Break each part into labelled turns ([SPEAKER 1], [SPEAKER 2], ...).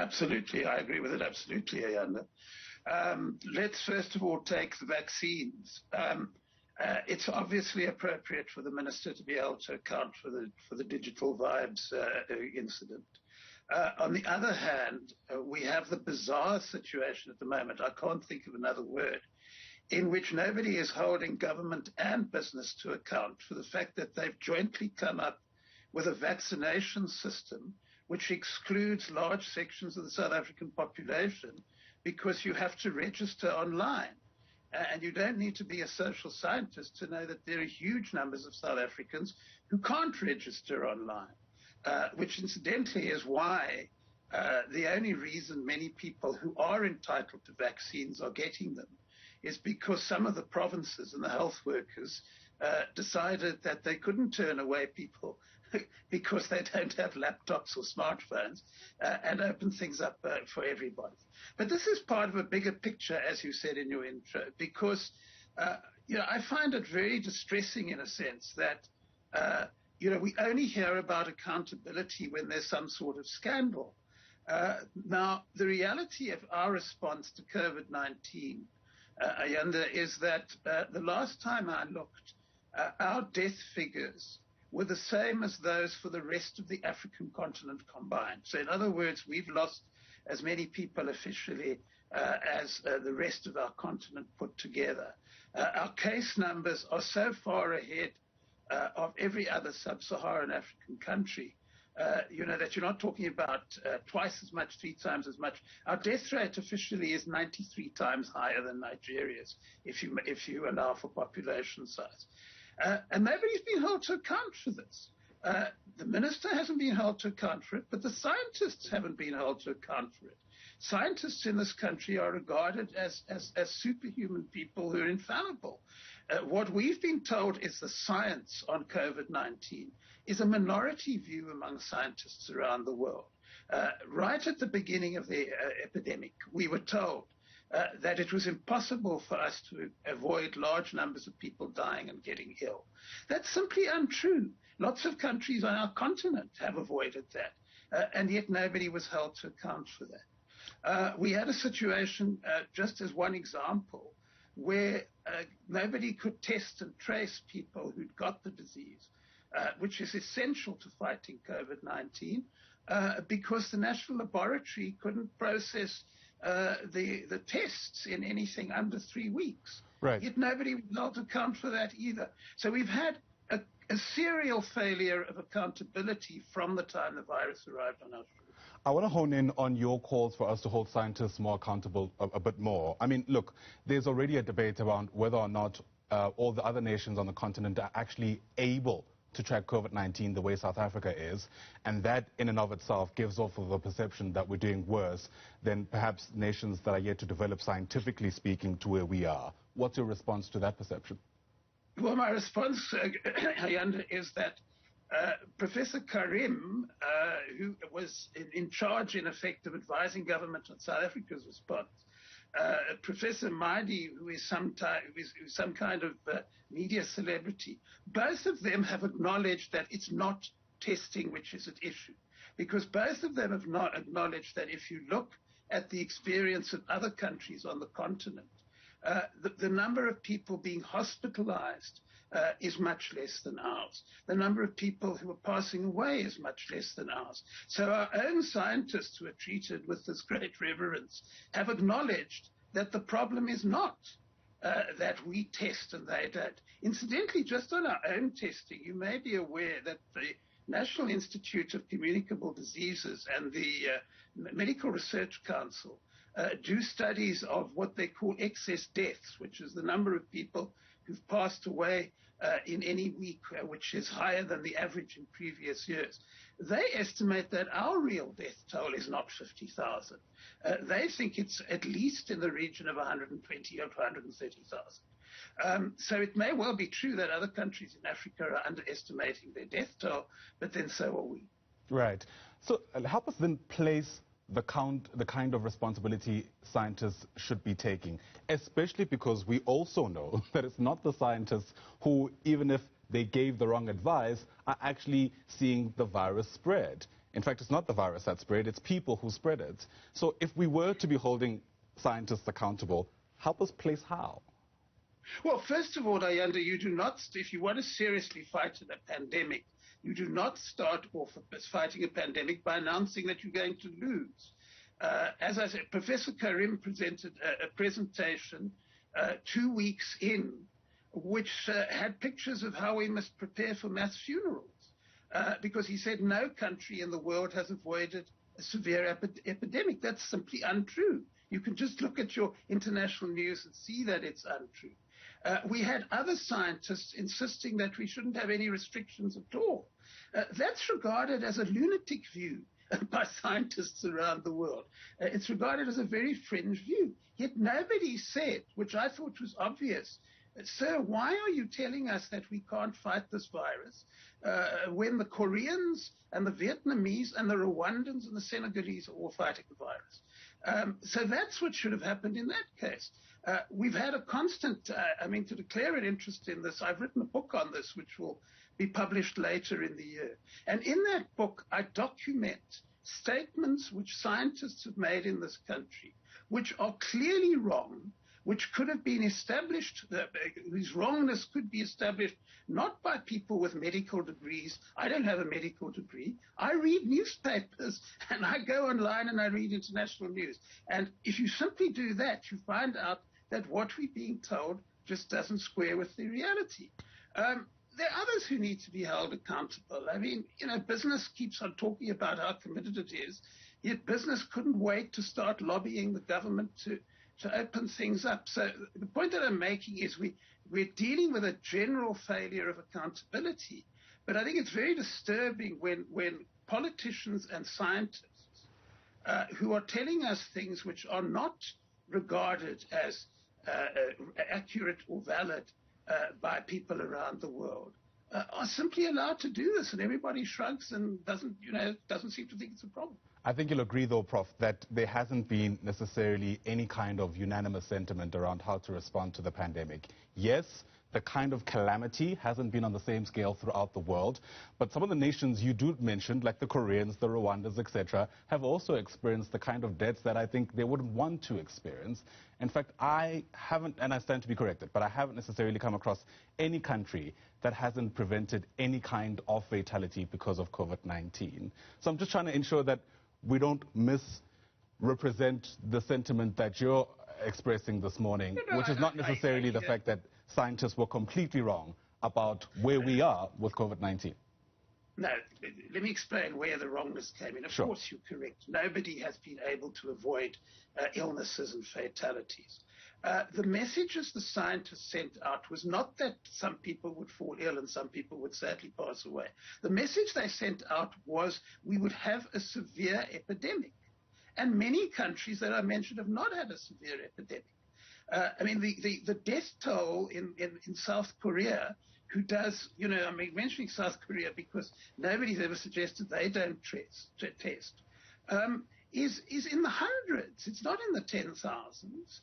[SPEAKER 1] Absolutely, I agree with it absolutely, Ayanda. Let's first of all take the vaccines. It's obviously appropriate for the minister to be able to account for the digital vibes incident. On the other hand, we have the bizarre situation at the moment, I can't think of another word, in which nobody is holding government and business to account for the fact that they've jointly come up with a vaccination system which excludes large sections of the South African population because you have to register online. And you don't need to be a social scientist to know that there are huge numbers of South Africans who can't register online, which incidentally is why the only reason many people who are entitled to vaccines are getting them is because some of the provinces and the health workers decided that they couldn't turn away people because they don't have laptops or smartphones and open things up for everybody. But this is part of a bigger picture, as you said in your intro, because I find it very distressing in a sense that we only hear about accountability when there's some sort of scandal. Now, the reality of our response to COVID-19, Ayanda, is that the last time I looked, our death figures were the same as those for the rest of the African continent combined. So in other words, we've lost as many people officially as the rest of our continent put together. Our case numbers are so far ahead of every other sub-Saharan African country, that you're not talking about twice as much, 3 times as much. Our death rate officially is 93 times higher than Nigeria's, if you allow for population size. And nobody's been held to account for this. The minister hasn't been held to account for it, but the scientists haven't been held to account for it. Scientists in this country are regarded as superhuman people who are infallible. What we've been told is the science on COVID-19 is a minority view among scientists around the world. Right at the beginning of the epidemic, we were told that it was impossible for us to avoid large numbers of people dying and getting ill. That's simply untrue. Lots of countries on our continent have avoided that, and yet nobody was held to account for that. We had a situation, just as one example, where nobody could test and trace people who'd got the disease, which is essential to fighting COVID-19, because the National Laboratory couldn't process the tests in anything under 3 weeks.
[SPEAKER 2] Right.
[SPEAKER 1] Yet nobody was held to account for that either. So we've had a serial failure of accountability from the time the virus arrived on our shores.
[SPEAKER 2] I want to hone in on your calls for us to hold scientists more accountable a bit more. I mean, look, there's already a debate around whether or not all the other nations on the continent are actually able to track COVID-19 the way South Africa is, and that in and of itself gives off of the perception that we're doing worse than perhaps nations that are yet to develop, scientifically speaking, to where we are. What's your response to that perception?
[SPEAKER 1] Well, my response, Ayanda, is that Professor Karim, who was in charge, in effect, of advising government on South Africa's response, Professor Mahdi, who is some kind of media celebrity, both of them have acknowledged that it's not testing which is at issue, because both of them have not acknowledged that if you look at the experience of other countries on the continent, the number of people being hospitalized is much less than ours. The number of people who are passing away is much less than ours. So our own scientists, who are treated with this great reverence, have acknowledged that the problem is not that we test and they don't. Incidentally, just on our own testing, you may be aware that the National Institute of Communicable Diseases and the Medical Research Council do studies of what they call excess deaths, which is the number of people who've passed away in any week, which is higher than the average in previous years. They estimate that our real death toll is not 50,000. They think it's at least in the region of 120 or 130,000. So it may well be true that other countries in Africa are underestimating their death toll, but then so are we.
[SPEAKER 2] Right. So help us then place the kind of responsibility scientists should be taking, especially because we also know that it's not the scientists who, even if they gave the wrong advice, are actually seeing the virus spread. In fact, it's not the virus that spread, it's people who spread it. So if we were to be holding scientists accountable, help us place how?
[SPEAKER 1] Well, first of all, Ayanda, you do not, if you want to seriously fight a pandemic, you do not start off fighting a pandemic by announcing that you're going to lose. As I said, Professor Karim presented a presentation 2 weeks in, which had pictures of how we must prepare for mass funerals, because he said no country in the world has avoided a severe epidemic. That's simply untrue. You can just look at your international news and see that it's untrue. We had other scientists insisting that we shouldn't have any restrictions at all. That's regarded as a lunatic view by scientists around the world. It's regarded as a very fringe view. Yet nobody said, which I thought was obvious, sir, why are you telling us that we can't fight this virus when the Koreans and the Vietnamese and the Rwandans and the Senegalese are all fighting the virus? So that's what should have happened in that case. We've had a constant, to declare an interest in this, I've written a book on this, which will be published later in the year. And in that book, I document statements which scientists have made in this country, which are clearly wrong, which could have been established, whose wrongness could be established not by people with medical degrees. I don't have a medical degree. I read newspapers and I go online and I read international news. And if you simply do that, you find out that what we're being told just doesn't square with the reality. There are others who need to be held accountable. I mean, business keeps on talking about how committed it is, yet business couldn't wait to start lobbying the government to open things up. So the point that I'm making is we're dealing with a general failure of accountability. But I think it's very disturbing when politicians and scientists who are telling us things which are not regarded as accurate or valid by people around the world are simply allowed to do this, and everybody shrugs and doesn't seem to think it's a problem.
[SPEAKER 2] I think you'll agree, though, Prof, that there hasn't been necessarily any kind of unanimous sentiment around how to respond to the pandemic. Yes, the kind of calamity hasn't been on the same scale throughout the world, but some of the nations you do mention, like the Koreans, the Rwandans, etc., have also experienced the kind of deaths that I think they wouldn't want to experience. In fact, I haven't, and I stand to be corrected, but I haven't necessarily come across any country that hasn't prevented any kind of fatality because of COVID-19. So I'm just trying to ensure that we don't misrepresent the sentiment that you're expressing this morning, which is not necessarily the fact that scientists were completely wrong about where we are with COVID-19.
[SPEAKER 1] No, let me explain where the wrongness came in. Of course, you're correct. Nobody has been able to avoid illnesses and fatalities. The messages the scientists sent out was not that some people would fall ill and some people would sadly pass away. The message they sent out was we would have a severe epidemic. And many countries that I mentioned have not had a severe epidemic. The death toll in South Korea, who does, mentioning South Korea because nobody's ever suggested they don't test, is in the hundreds. It's not in the 10,000s.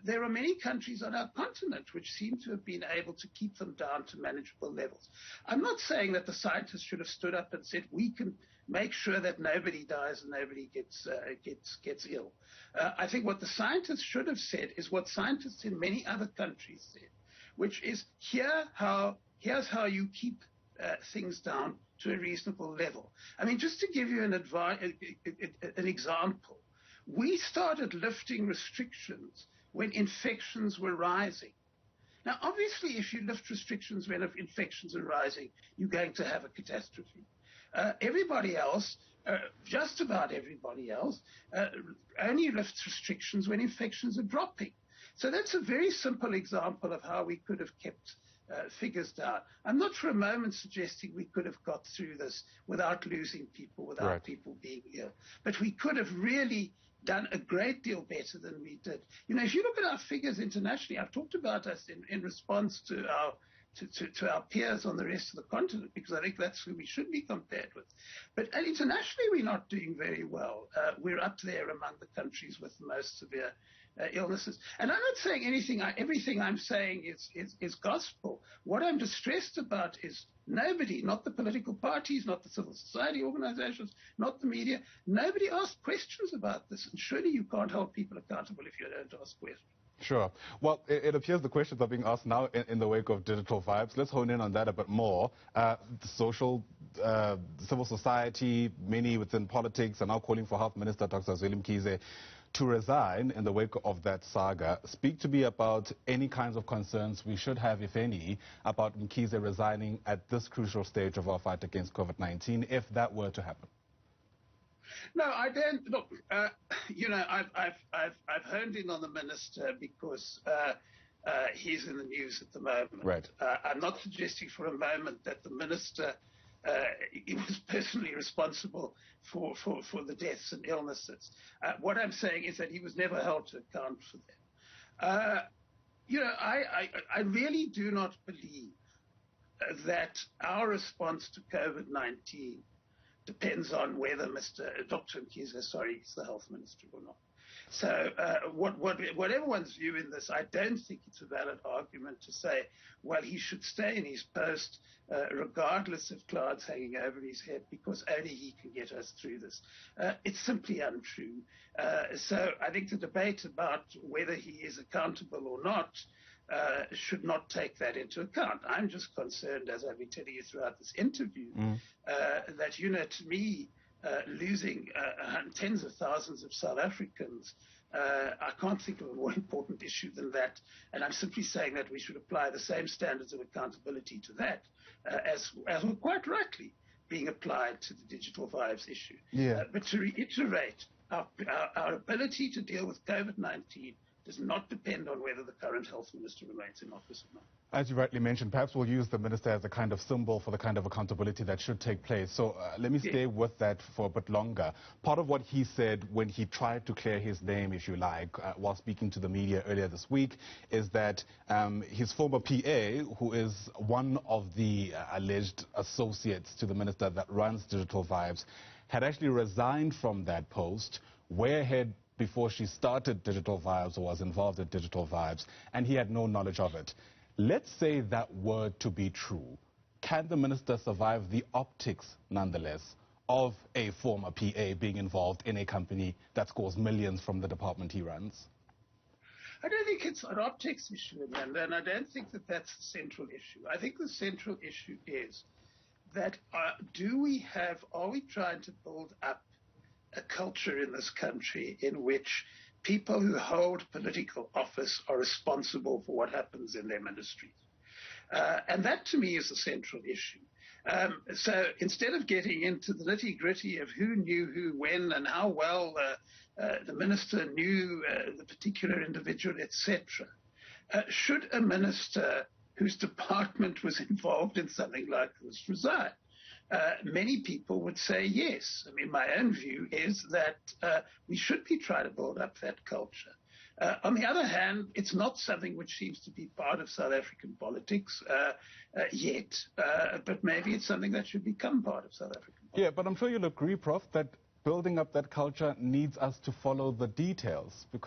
[SPEAKER 1] There are many countries on our continent which seem to have been able to keep them down to manageable levels. I'm not saying that the scientists should have stood up and said we can make sure that nobody dies and nobody gets ill. I think what the scientists should have said is what scientists in many other countries said, which is here's how you keep things down to a reasonable level. Just to give you an example, we started lifting restrictions when infections were rising. Now, obviously, if you lift restrictions when infections are rising, you're going to have a catastrophe. Everybody else, just about everybody else, only lifts restrictions when infections are dropping. So that's a very simple example of how we could have kept figures down. I'm not for a moment suggesting we could have got through this without losing people, without people being ill. But we could have really done a great deal better than we did. If you look at our figures internationally, I've talked about us in response to our peers on the rest of the continent, because I think that's who we should be compared with. But internationally, we're not doing very well. We're up there among the countries with the most severe illnesses. And I'm not saying everything I'm saying is gospel. What I'm distressed about is Nobody, not the political parties, not the civil society organizations, not the media, nobody asked questions about this. And surely you can't hold people accountable if you don't ask questions.
[SPEAKER 2] Sure. Well, it appears the questions are being asked now in the wake of digital vibes. Let's hone in on that a bit more. Civil society, many within politics are now calling for Health Minister Dr. Zweli Mkhize to resign in the wake of that saga. Speak to me about any kinds of concerns we should have, if any, about Mkhize resigning at this crucial stage of our fight against COVID-19, if that were to happen.
[SPEAKER 1] No, I don't. Look, I've honed in on the minister because he's in the news at the moment.
[SPEAKER 2] Right.
[SPEAKER 1] I'm not suggesting for a moment that the minister was personally responsible for the deaths and illnesses. What I'm saying is that he was never held to account for them. I really do not believe that our response to COVID-19 depends on whether Dr. Mkhize, is the health minister or not. So whatever one's view in this, I don't think it's a valid argument to say, well, he should stay in his post regardless of clouds hanging over his head, because only he can get us through this. It's simply untrue. So I think the debate about whether he is accountable or not should not take that into account. I'm just concerned, as I've been telling you throughout this interview, that, to me, losing tens of thousands of South Africans, I can't think of a more important issue than that. And I'm simply saying that we should apply the same standards of accountability to that as were quite rightly being applied to the digital vibes issue.
[SPEAKER 2] Yeah.
[SPEAKER 1] But to reiterate, our ability to deal with COVID-19 does not depend on whether the current health minister remains in office or not.
[SPEAKER 2] As you rightly mentioned, perhaps we'll use the minister as a kind of symbol for the kind of accountability that should take place. So let me stay with that for a bit longer. Part of what he said when he tried to clear his name, if you like, while speaking to the media earlier this week, is that his former PA, who is one of the alleged associates to the minister that runs Digital Vibes, had actually resigned from that post, way ahead before she started Digital Vibes or was involved in Digital Vibes, and he had no knowledge of it. Let's say that were to be true. Can the minister survive the optics, nonetheless, of a former PA being involved in a company that scores millions from the department he runs?
[SPEAKER 1] I don't think it's an optics issue, Amanda, and I don't think that that's the central issue. I think the central issue is that are we trying to build up a culture in this country in which people who hold political office are responsible for what happens in their ministries? And that, to me, is the central issue. So instead of getting into the nitty-gritty of who knew who when and how well the minister knew the particular individual, etc., should a minister whose department was involved in something like this resign? Many people would say yes. I mean, my own view is that we should be trying to build up that culture. On the other hand, it's not something which seems to be part of South African politics yet, but maybe it's something that should become part of South African politics.
[SPEAKER 2] Yeah, but I'm sure you'll agree, Prof, that building up that culture needs us to follow the details, because